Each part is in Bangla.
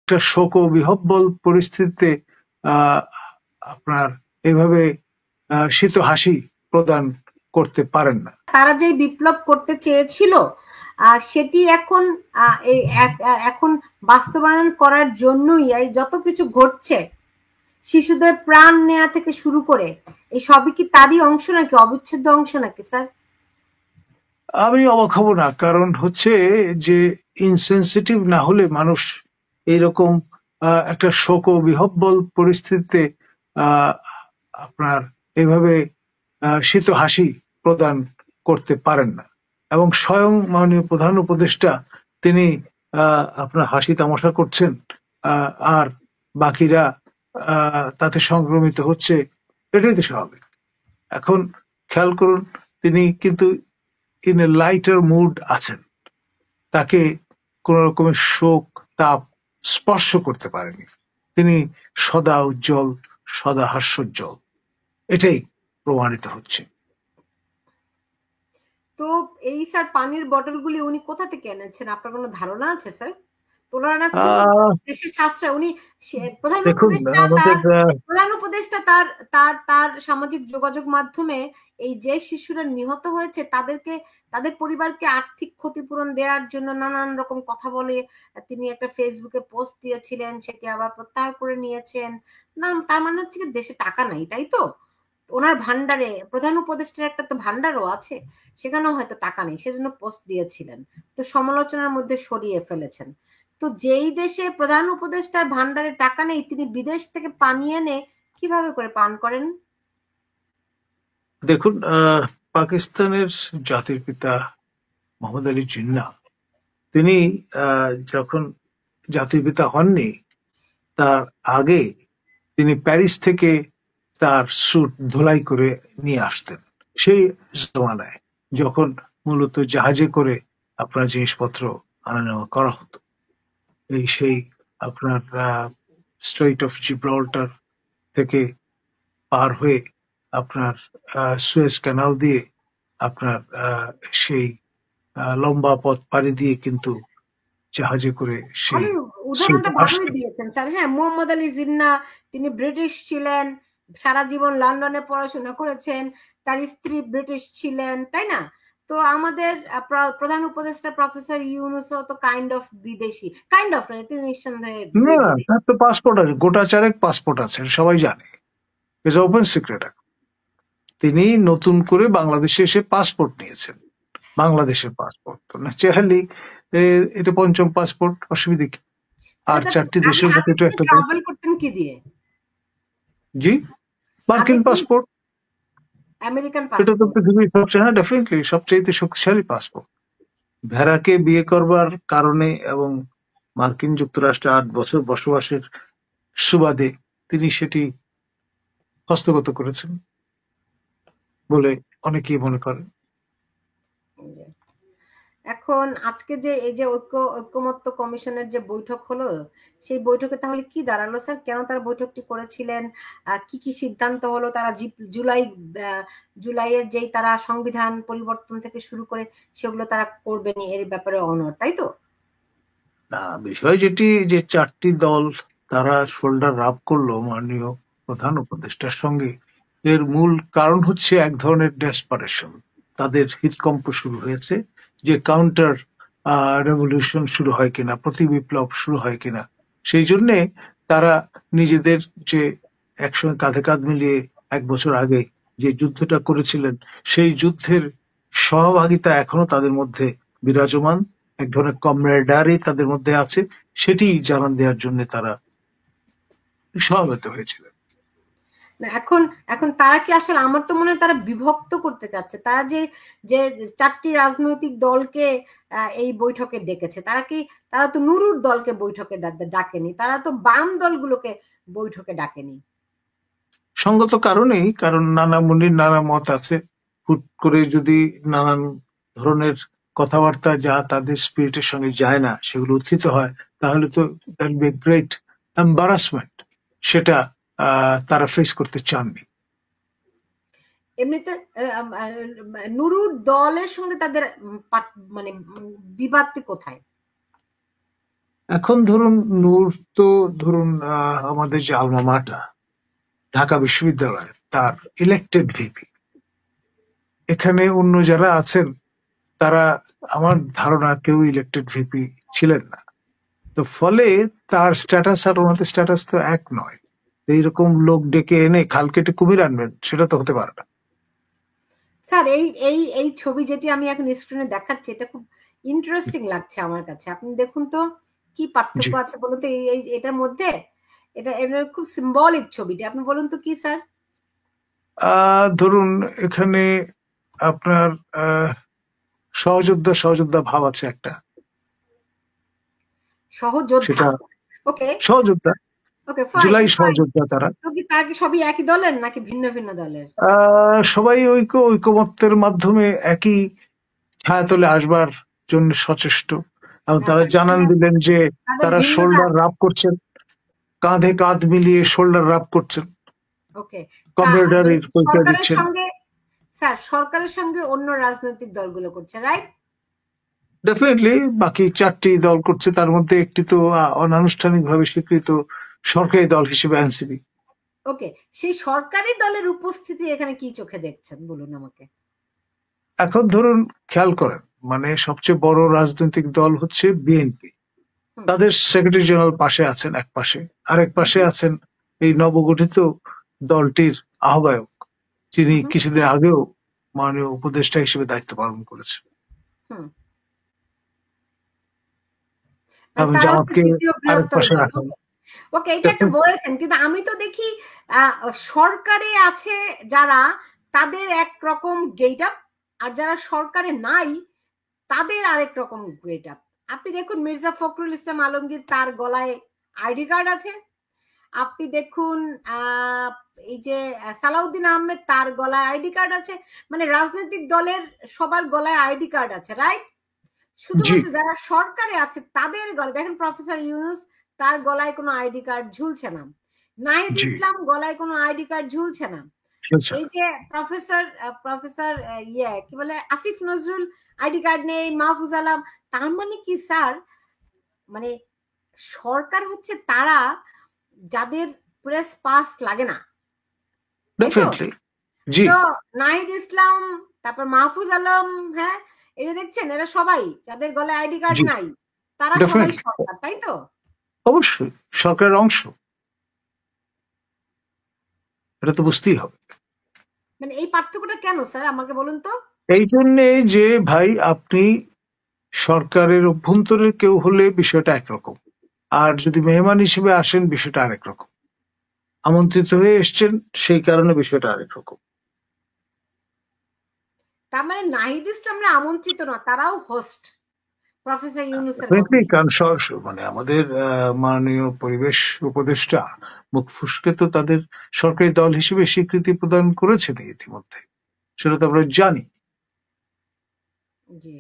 একটা শোকবিহ্বল পরিস্থিতিতে আপনার এভাবে শীত হাসি প্রদান করতে পারেন না। তারা যে বিপ্লব করতে চেয়েছিল সেটি এখন বাস্তবায়ন করার জন্যই এই যত কিছু ঘটছে, শিশুদের প্রাণ নেয়া থেকে শুরু করে এই সবই কি তারই অংশ নাকি অবিচ্ছেদ্য অংশ নাকি স্যার? আমি অবাক হব না, কারণ হচ্ছে যে ইনসেনসিটিভ না হলে মানুষ এইরকম একটা শোকবিহ্বল পরিস্থিতিতে আপনার এভাবে শীত হাসি প্রদান করতে পারেন না। এবং স্বয়ং মাননীয় প্রধান উপদেষ্টা তিনি আপনার হাসি তামাশা করছেন, আর বাকিরা তাতে সংক্রমিত হচ্ছে, এটাই তো স্বাভাবিক। এখন খেয়াল করুন, তিনি কিন্তু ইন এ লাইটার মুড আছেন, তাকে কোন রকমের শোক তাপ স্পর্শ করতে পারেনি, তিনি সদা উজ্জ্বল, সদা হাস্যোজ্জ্বল, এটাই প্রমাণিত হচ্ছে। তো এই স্যার পানির বটলগুলি উনি কোথা থেকে এনেছেন, আপনার কোনো ধারণা আছে স্যার? তোলারা নাকি দেশের সাশ্রয়, উনি প্রধান উপদেষ্টা তার সামাজিক যোগাযোগ মাধ্যমে এই যে শিশুরা নিহত হয়েছে তাদের পরিবারকে আর্থিক ক্ষতিপূরণ দেওয়ার জন্য নানান রকম কথা বলে তিনি একটা ফেসবুকে পোস্ট দিয়েছিলেন, সেটি আবার প্রত্যাহার করে নিয়েছেন। তার মানে হচ্ছে দেশে টাকা নাই, তাই তো? ওনার ভান্ডারে প্রধান উপদেষ্টার একটা তো ভান্ডারও আছে, সেখানেও হয়তো টাকা নেই, সেজন্য পোস্ট দিয়েছিলেন, তো সমালোচনার মধ্যে সরিয়ে ফেলেছেন। তো যেই দেশে প্রধান উপদেষ্টার ভান্ডারে টাকা নেই, তিনি বিদেশ থেকে পানি এনে কিভাবে করে পান করেন? দেখুন, পাকিস্তানের জাতির পিতা মোহাম্মদ আলী জিন্নাহ, তিনি যখন জাতির পিতা হননি তার আগে তিনি প্যারিস থেকে তার স্যুট ধোলাই করে নিয়ে আসতেন, সেই জমানায় যখন মূলত জাহাজে করে আপনার জিনিসপত্র আনা নেওয়া করা হতো। সেই আপনার স্ট্রেইট অফ জিব্রাল্টার থেকে পার হয়ে আপনার সুয়েজ ক্যানাল দিয়ে আপনার সেই লম্বা পথ পাড়ি দিয়ে কিন্তু জাহাজে করে সেই উদাহরণটা ভালোই দিয়েছেন স্যার। হ্যাঁ, মোহাম্মদ আলী জিন্নাহ তিনি ব্রিটিশ ছিলেন, সারা জীবন লন্ডনে পড়াশোনা করেছেন, তার স্ত্রী ব্রিটিশ ছিলেন, তাই না? তো আমাদের প্রধান উপদেষ্টা প্রফেসর ইউনূসও তো কাইন্ড অফ বিদেশি, কাইন্ড অফ নয়, তিনি নিঃসন্দেহে না, তার তো পাসপোর্ট আছে, গোটা চারেক পাসপোর্ট আছে, সবাই জানে, ইটস ওপেন সিক্রেট। তিনি নতুন করে বাংলাদেশে এসে পাসপোর্ট নিয়েছেন, বাংলাদেশের পাসপোর্ট, তো ন্যাচারালি এটা পঞ্চম পাসপোর্ট, অসুবিধা কি? আর চারটি দেশের মধ্যে এটা একটা ট্রাভেল করতেন কি দিয়ে? জি, মার্কিন পাসপোর্ট, আমেরিকান এটা তো পাসপোর্ট। পৃথিবীর সবচেয়ে, হ্যাঁ ডেফিনেটলি সবচেয়ে শক্তিশালী পাসপোর্ট। ভেড়াকে বিয়ে করবার কারণে এবং মার্কিন যুক্তরাষ্ট্রে 8 বছর বসবাসের সুবাদে তিনি সেটি হস্তগত করেছেন বলে অনেকেই মনে করেন। এখন আজকে যে এই যে ঐক্যমত্য কমিশনের যে বৈঠক হলো, সেই বৈঠকে তাহলে কি দাঁড়ালো স্যার? কেন তারা বৈঠকটি করেছিলেন? কি কি সিদ্ধান্ত হলো? তারা জুলাইয়ের যেই তারা সংবিধান পরিবর্তন থেকে শুরু করে সেগুলো তারা করবেনি, এর ব্যাপারে অনড়, তাই তো? না, বিষয় যেটি যে চারটি দল তারা শোল্ডার রাব করলো মাননীয় প্রধান উপদেষ্টার সঙ্গে, এর মূল কারণ হচ্ছে এক ধরনের ডেসপারেশন। তাদের হৃদকম্প শুরু হয়েছে যে কাউন্টার রেভলিউশন শুরু হয় কিনা, প্রতি বিপ্লব শুরু হয় কিনা। সেই জন্যে তারা নিজেদের যে একসঙ্গে কাঁধে কাঁধ মিলিয়ে 1 বছর আগে যে যুদ্ধটা করেছিলেন, সেই যুদ্ধের সহভাগিতা এখনো তাদের মধ্যে বিরাজমান, এক ধরনের কমরেডারি তাদের মধ্যে আছে, সেটি জানান দেওয়ার জন্য তারা সমবেত হয়েছিলেন। এখন এখন তারা কি আসলে, আমার তো মনে হয় তারা বিভক্ত করতে চাচ্ছে। তারা যে যে চারটি রাজনৈতিক দলকে এই বৈঠকে ডেকেছে, তারা তো নুরুর দলকে বৈঠকে ডাকেনি, তারা তো বাম দলগুলোকে বৈঠকে ডাকেনি। সঙ্গত কারণেই, কারণ নানা মুনির নানা মত আছে, হুট করে যদি নানান ধরনের কথাবার্তা যা তাদের স্পিরিটের সঙ্গে যায় না সেগুলো উত্থিত হয়, তাহলে তো গ্রেট এম্বারাসমেন্ট, সেটা তারা ফেস করতে চাননি। এমনিতে নুরুর দলের সঙ্গে তাদের মানে বিবাদটি কোথায়? এখন ধরুন নূর তো ধরুন আমাদের যে আলমা মাটা ঢাকা বিশ্ববিদ্যালয় তার ইলেক্টেড ভিপি। এখানে অন্য যারা আছেন তারা আমার ধারণা কেউ ইলেক্টেড ভিপি ছিলেন না। তো ফলে তার স্ট্যাটাস আর ওনাদের স্ট্যাটাস তো এক নয়। এইরকম লোক ডেকে এনে খাল কেটে কুমির আনবেন, সেটা তো হতে পারে না। স্যার এই এই এই ছবি যেটি আমি এখন স্ক্রিনে দেখাচ্ছি এটা খুব ইন্টারেস্টিং লাগছে আমার কাছে। আপনি দেখুন তো কি জি, পার্থক্য আছে বলুন তো এই এটার মধ্যে। এটা খুব সিম্বলিক ছবিটি, আপনি বলুন তো কি স্যার? ধরুন এখানে আপনার সহযোদ্ধা সহযোদ্ধা ভাব আছে একটা, সহযোদ্ধা। সেটা ওকে, সহযোদ্ধা, ওকে, ফাইন জুলাই ফাইন। সহযোদ্ধা তারা। তো কি তারা কি সবই একই দলের নাকি ভিন্ন ভিন্ন দলের? সবাই ঐকমত্যের মাধ্যমে একই ছায়াতলে আসবার জন্য সচেষ্ট, এবং না তারা স্যার, জানান দিলেন যে তাদের তারা ভিন্নতা শোল্ডার আছে। রাব করছেন, কাঁধে কাঁধ মিলিয়ে শোল্ডার রাব করছেন, ওকে, মানে কমরেডারির পরিচয় সরকারের দিচ্ছেন। সঙ্গে, স্যার সরকারের সঙ্গে অন্য রাজনৈতিক দলগুলো করছে, রাইট? ডেফিনেটলি বাকি 4টি দল করছে, তার মধ্যে একটি তো অনানুষ্ঠানিকভাবে স্বীকৃত সরকারি দল হিসেবে এনসিপি। ওকে, সেই সরকারি দলের উপস্থিতি এখানে কি চোখে দেখছেন বলুন আমাকে। এখন ধরুন খেয়াল করেন, মানে সবচেয়ে বড় রাজনৈতিক দল হচ্ছে বিএনপি। হুম, তাদের সেক্রেটারি জেনারেল পাশে আছেন এক পাশে, আরেক হুম, পাশে আছেন এই নবগঠিত দলটির আহ্বায়ক, যিনি হুম, কিছুদিন আগেও মাননীয় উপদেষ্টা হিসেবে দায়িত্ব পালন করেছেন, হুম। এবং তারা হচ্ছে জামাতকে দ্বিতীয় আরেক বৃহত্তর পাশে দল। রাখা। ওকে, ওকে, এটা একটা বলেছেন, কিন্তু আমি তো দেখি সরকারে আছে যারা তাদের একরকম গেট আপ, আর যারা সরকারে নাই তাদের আরেক রকম গেট আপ। আপনি দেখুন মির্জা ফখরুল ইসলাম আলমগীর, তার গলায় আইডি কার্ড আছে। আপনি দেখুন এই যে সালাউদ্দিন আহমেদ, তার গলায় আইডি কার্ড আছে। মানে রাজনৈতিক দলের সবার গলায় আইডি কার্ড আছে, রাইট? জি, শুধুমাত্র যারা সরকারে আছে তাদের গলায়, দেখেন প্রফেসর ইউনুস, তার গলায় কোনো আইডি কার্ড ঝুলছে না। নাহিদ জি, ইসলাম গলায় কোনো আইডি কার্ড ঝুলছে না। আচ্ছা। এই যে প্রফেসর প্রফেসর কি বলে আসিফ নজরুল, আইডি কার্ড নেই। মাহফুজ আলম। তার মানে কি স্যার, মানে সরকার হচ্ছে তারা যাদের প্রেস পাস লাগে না, তাই তো? ডেফিনেটলি, জি, তো নাহিদ ইসলাম, তারপর মাহফুজ আলম, হ্যাঁ, এই যে দেখছেন এরা সবাই যাদের গলায় আইডি কার্ড জি, নাই, তারা সবাই ডেফিনেটলি, সরকার, তাই তো? অবশ্যই সরকারের অংশ, এটা তো বুঝতেই হবে। মানে এই পার্থক্যটা কেন স্যার আমাকে বলুন তো? এই জন্যে যে ভাই, আপনি সরকারের অভ্যন্তরের কেউ হলে বিষয়টা একরকম, আর যদি মেহমান হিসেবে আসেন বিষয়টা আরেক রকম। আমন্ত্রিত হয়ে এসছেন, সেই কারণে বিষয়টা আরেক রকম। তার মানে নাহিদ ইসলামরা আমন্ত্রিত না, তারাও হোস্ট প্রফেসর ইউনুসের Definitely, মতোই। কারণ মানে আমাদের মাননীয় পরিবেশ উপদেষ্টা মুখ ফুসকে তো তাদের সরকারি দল হিসেবে স্বীকৃতি প্রদান করেছেন ইতিমধ্যে, সেটা তো আমরা জানি। জি,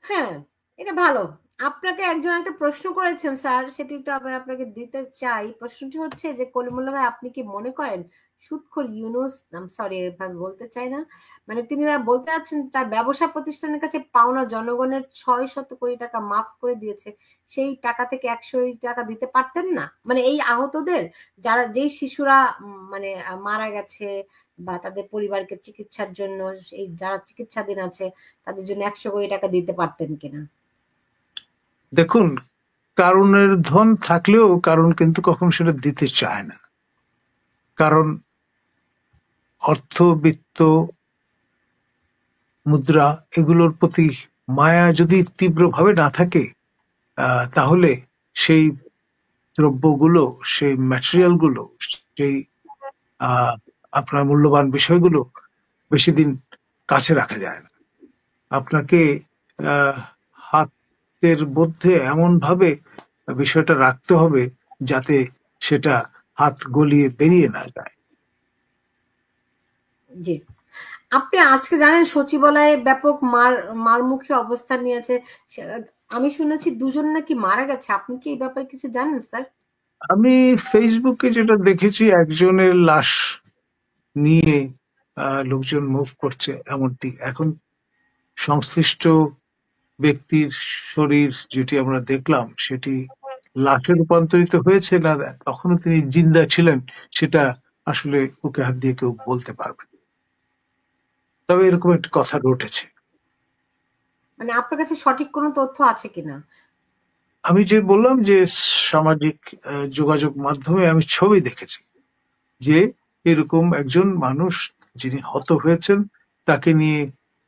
হ্যাঁ, এটা ভালো। আপনাকে একজন একটা প্রশ্ন করেছেন স্যার, সেটি একটু আমি আপনাকে দিতে চাই। প্রশ্নটি হচ্ছে যে কলিমুল্লাহ ভাই, আপনি কি মনে করেন সুদখোর ইউনুস, সরি এভাবে বলতে চাই না, মানে তিনি বলতে চাচ্ছেন তার ব্যবসা প্রতিষ্ঠানের কাছে পাওনা জনগণের 600 কোটি টাকা মাফ করে দিয়েছে, সেই টাকা থেকে 100 টাকা দিতে পারতেন না? মানে এই আহতদের, যারা যেই শিশুরা মানে মারা গেছে বা তাদের পরিবারকে চিকিৎসার জন্য, এই যারা চিকিৎসাধীন আছে তাদের জন্য 100 কোটি টাকা দিতে পারতেন কিনা? দেখুন, কারণের ধন থাকলেও কারণ কিন্তু কখনো সেটা দিতে চায় না। কারণ অর্থ, বিত্ত, মুদ্রা, এগুলোর প্রতি মায়া যদি তীব্রভাবে না থাকে, তাহলে সেই দ্রব্যগুলো, সেই ম্যাটেরিয়াল গুলো, সেই আহ, আপনার মূল্যবান বিষয়গুলো বেশি দিন কাছে রাখা যায় না। আপনাকে আহ, হাতের মধ্যে এমন ভাবে বিষয়টা রাখতে হবে যাতে সেটা হাত গলিয়ে বেরিয়ে না যায়। জি। আপনি আজকে জানেন সচিবালয়ে ব্যাপক মারমুখী অবস্থান নিয়েছে। আমি শুনেছি দুজন নাকি মারা গেছে। আপনি কি এই ব্যাপারে কিছু জানেন স্যার? আমি ফেসবুকে যেটা দেখেছি, একজনের লাশ নিয়ে লোকজন মুভ করছে এমনটি। এখন সংশ্লিষ্ট ব্যক্তির শরীর যেটি আমরা দেখলাম সেটি লাশে রূপান্তরিত হয়েছে না তখনও তিনি জিন্দা ছিলেন, সেটা আসলে ওকে হাত দিয়ে কেউ বলতে পারবে না। তবে এরকম একটি কথা রটেছে। মানে আপনার কাছে সঠিক কোনো তথ্য আছে কিনা? আমি যে বললাম যে সামাজিক যোগাযোগ মাধ্যমে আমি ছবি দেখেছি যে এরকম একজন মানুষ যিনি হত হয়েছেন তাকে নিয়ে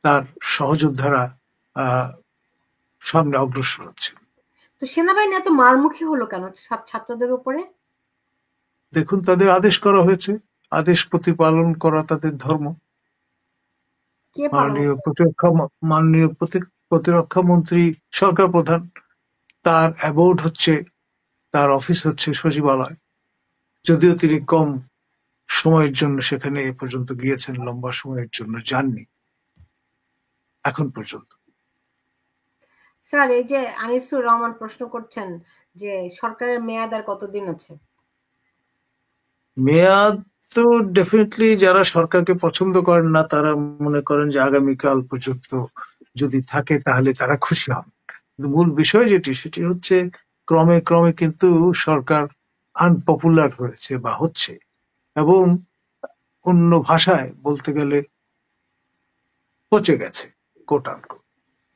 তার সহযোদ্ধারা আহ সামনে অগ্রসর হচ্ছে। তো সেনাবাহিনী এত মারমুখী হলো কেন ছাত্রদের উপরে? দেখুন, তাদের আদেশ করা হয়েছে, আদেশ প্রতিপালন করা তাদের ধর্ম। কে পালন মাননীয় করে? প্রতিরক্ষা মাননীয় প্রতিরক্ষা মন্ত্রী, সরকার প্রধান, তার অ্যাবোর্ড হচ্ছে, তার অফিস হচ্ছে সচিবালয়। যদিও তিনি কম সময়ের জন্য সেখানে এ পর্যন্ত গিয়েছেন, লম্বা সময়ের জন্য যাননি এখন পর্যন্ত। স্যার, এই যে আনিসুর রহমান প্রশ্ন করছেন যে সরকারের মেয়াদ আর কতদিন আছে? মেয়াদ তো ডেফিনেটলি যারা সরকারকে পছন্দ করেন না তারা মনে করেন যে আগামীকাল পর্যন্ত যদি থাকে তাহলে তারা খুশি হন। কিন্তু মূল বিষয় যেটি সেটি হচ্ছে ক্রমে ক্রমে কিন্তু সরকার আনপপুলার হয়েছে বা হচ্ছে, এবং অন্য ভাষায় বলতে গেলে পচে গেছে, কোট আনকোট।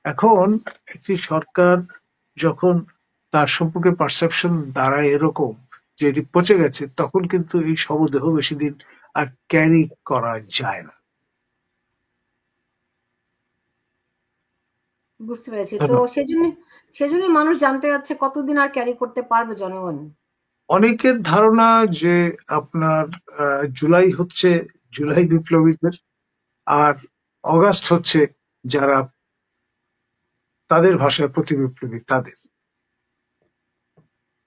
এখন একটি সরকার যখন তার সম্পর্কে পারসেপশন দাঁড়ায় এরকম যে এটি পচে গেছে, তখন কিন্তু এই শবদেহ বেশি দিন আর ক্যারি করা যায় না। বুঝতে পেরেছি। তো ধন্যবাদ। সেজন্য মানুষ জানতে যাচ্ছে কতদিন আর ক্যারি করতে পারবে জনগণ? অনেকের ধারণা যে আপনার জুলাই হচ্ছে জুলাই বিপ্লবীদের, আর অগাস্ট হচ্ছে যারা তাদের ভাষায় প্রতি বিপ্লবী, তাদের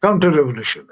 কাউন্টার রেভলিউশন।